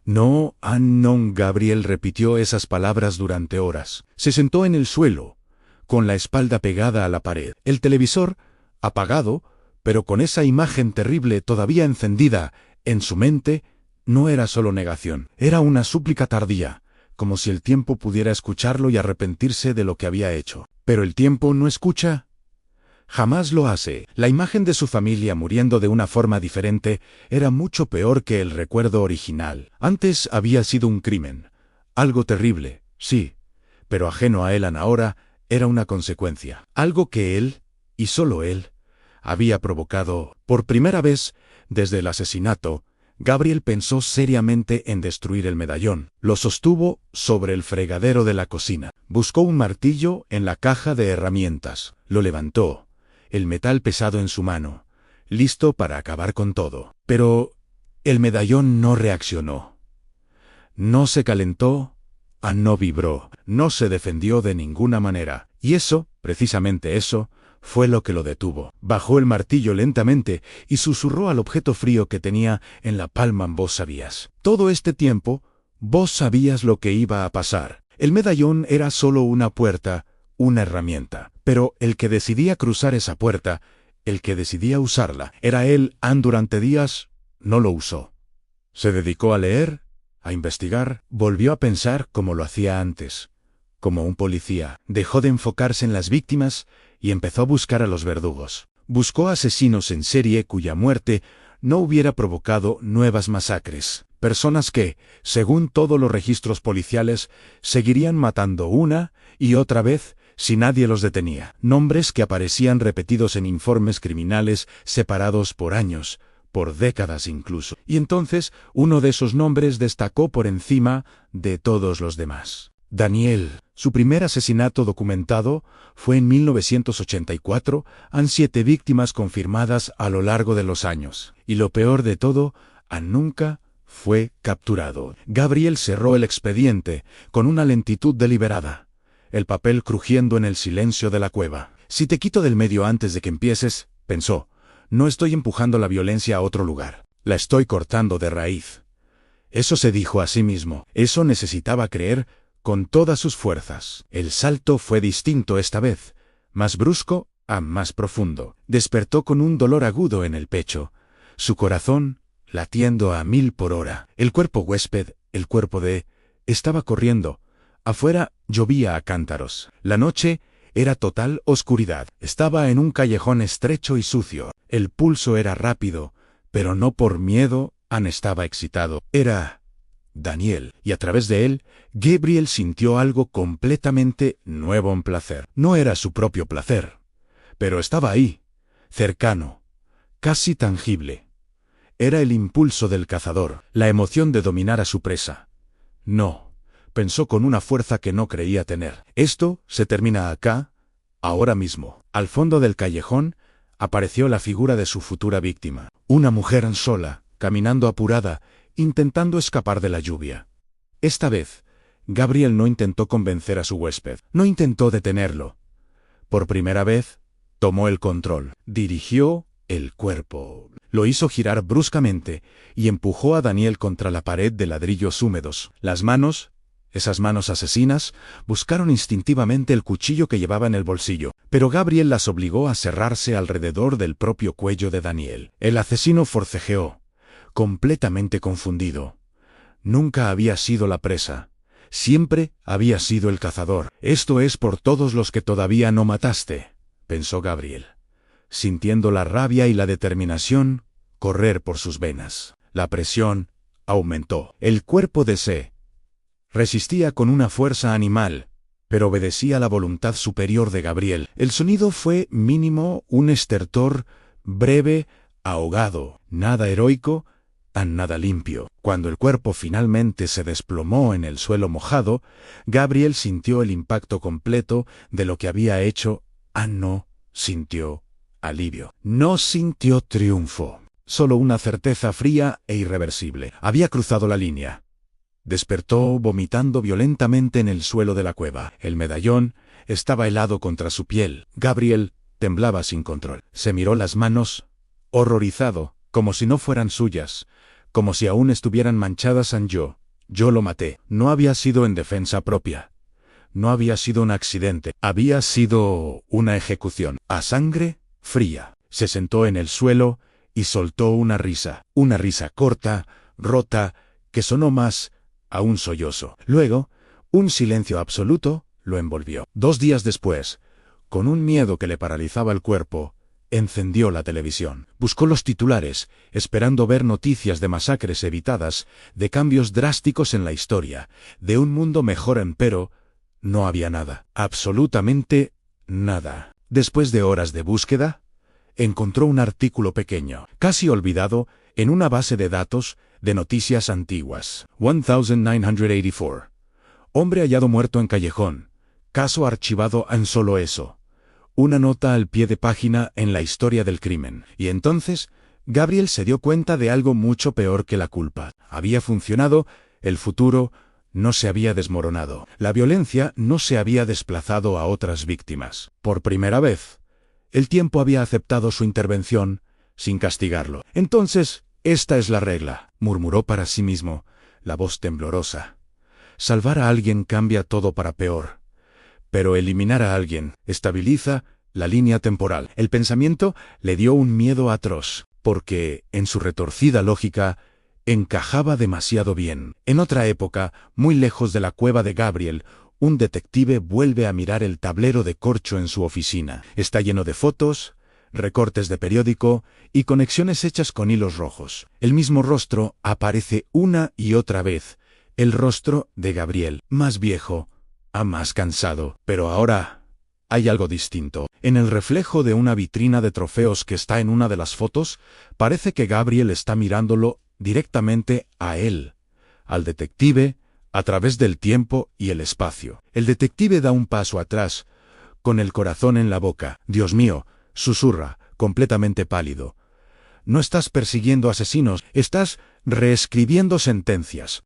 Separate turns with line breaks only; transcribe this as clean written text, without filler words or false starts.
No, non. Gabriel repitió esas palabras durante horas. Se sentó en el suelo, con la espalda pegada a la pared. El televisor, apagado, pero con esa imagen terrible todavía encendida en su mente, no era solo negación. Era una súplica tardía, como si el tiempo pudiera escucharlo y arrepentirse de lo que había hecho. ¿Pero el tiempo no escucha? Jamás lo hace. La imagen de su familia muriendo de una forma diferente era mucho peor que el recuerdo original. Antes había sido un crimen. Algo terrible, sí, pero ajeno a él ahora era una consecuencia. Algo que él, y solo él, había provocado. Por primera vez, desde el asesinato, Gabriel pensó seriamente en destruir el medallón. Lo sostuvo sobre el fregadero de la cocina. Buscó un martillo en la caja de herramientas. Lo levantó, el metal pesado en su mano, listo para acabar con todo. Pero el medallón no reaccionó. No se calentó, no vibró, no se defendió de ninguna manera. Y eso, precisamente eso, fue lo que lo detuvo. Bajó el martillo lentamente y susurró al objeto frío que tenía en la palma: vos sabías. Todo este tiempo, vos sabías lo que iba a pasar. El medallón era solo una puerta, una herramienta. Pero el que decidía cruzar esa puerta, el que decidía usarla, era él. Durante días no lo usó. Se dedicó a leer, a investigar, volvió a pensar como lo hacía antes, como un policía. Dejó de enfocarse en las víctimas y empezó a buscar a los verdugos. Buscó asesinos en serie cuya muerte no hubiera provocado nuevas masacres. Personas que, según todos los registros policiales, seguirían matando una y otra vez si nadie los detenía. Nombres que aparecían repetidos en informes criminales separados por años, por décadas incluso. Y entonces uno de esos nombres destacó por encima de todos los demás. Daniel. Su primer asesinato documentado fue en 1984, 7 víctimas confirmadas a lo largo de los años. Y lo peor de todo, nunca fue capturado. Gabriel cerró el expediente con una lentitud deliberada, el papel crujiendo en el silencio de la cueva. Si te quito del medio antes de que empieces, pensó, no estoy empujando la violencia a otro lugar, la estoy cortando de raíz. Eso se dijo a sí mismo, eso necesitaba creer con todas sus fuerzas. El salto fue distinto esta vez, más brusco, más profundo. Despertó con un dolor agudo en el pecho, su corazón latiendo a 1000 por hora. El cuerpo huésped, el cuerpo de, estaba corriendo. Afuera llovía a cántaros. La noche era total oscuridad. Estaba en un callejón estrecho y sucio. El pulso era rápido, pero no por miedo, estaba excitado. Era Daniel, y a través de él, Gabriel sintió algo completamente nuevo, un placer. No era su propio placer, pero estaba ahí, cercano, casi tangible. Era el impulso del cazador, la emoción de dominar a su presa. No, pensó con una fuerza que no creía tener. Esto se termina acá, ahora mismo. Al fondo del callejón apareció la figura de su futura víctima. Una mujer sola, caminando apurada, intentando escapar de la lluvia. Esta vez, Gabriel no intentó convencer a su huésped, no intentó detenerlo. Por primera vez, tomó el control, dirigió el cuerpo. Lo hizo girar bruscamente y empujó a Daniel contra la pared de ladrillos húmedos. Las manos, esas manos asesinas, buscaron instintivamente el cuchillo que llevaba en el bolsillo, pero Gabriel las obligó a cerrarse alrededor del propio cuello de Daniel. El asesino forcejeó, completamente confundido. Nunca había sido la presa, siempre había sido el cazador. Esto es por todos los que todavía no mataste, pensó Gabriel, sintiendo la rabia y la determinación correr por sus venas. La presión aumentó. El cuerpo de C resistía con una fuerza animal, pero obedecía a la voluntad superior de Gabriel. El sonido fue mínimo, un estertor breve, ahogado, nada heroico, nada limpio. Cuando el cuerpo finalmente se desplomó en el suelo mojado, Gabriel sintió el impacto completo de lo que había hecho. No sintió alivio. No sintió triunfo. Solo una certeza fría e irreversible. Había cruzado la línea. Despertó vomitando violentamente en el suelo de la cueva. El medallón estaba helado contra su piel. Gabriel temblaba sin control. Se miró las manos, horrorizado, como si no fueran suyas, como si aún estuvieran manchadas en yo. Yo lo maté. No había sido en defensa propia. No había sido un accidente. Había sido una ejecución. A sangre fría. Se sentó en el suelo y soltó una risa. Una risa corta, rota, que sonó más a un sollozo. Luego, un silencio absoluto lo envolvió. 2 días después, con un miedo que le paralizaba el cuerpo, encendió la televisión. Buscó los titulares, esperando ver noticias de masacres evitadas, de cambios drásticos en la historia, de un mundo mejor, empero no había nada. Absolutamente nada. Después de horas de búsqueda, encontró un artículo pequeño, casi olvidado, en una base de datos de noticias antiguas. 1984. Hombre hallado muerto en callejón. Caso archivado en solo eso. Una nota al pie de página en la historia del crimen. Y entonces, Gabriel se dio cuenta de algo mucho peor que la culpa. Había funcionado, el futuro no se había desmoronado. La violencia no se había desplazado a otras víctimas. Por primera vez, el tiempo había aceptado su intervención sin castigarlo. Entonces, esta es la regla, murmuró para sí mismo, la voz temblorosa. Salvar a alguien cambia todo para peor. Pero eliminar a alguien estabiliza la línea temporal. El pensamiento le dio un miedo atroz, porque, en su retorcida lógica, encajaba demasiado bien. En otra época, muy lejos de la cueva de Gabriel, un detective vuelve a mirar el tablero de corcho en su oficina. Está lleno de fotos, recortes de periódico y conexiones hechas con hilos rojos. El mismo rostro aparece una y otra vez. El rostro de Gabriel, más viejo, más cansado. Pero ahora hay algo distinto. En el reflejo de una vitrina de trofeos que está en una de las fotos, parece que Gabriel está mirándolo directamente a él, al detective, a través del tiempo y el espacio. El detective da un paso atrás, con el corazón en la boca. Dios mío, susurra, completamente pálido. No estás persiguiendo asesinos, estás reescribiendo sentencias.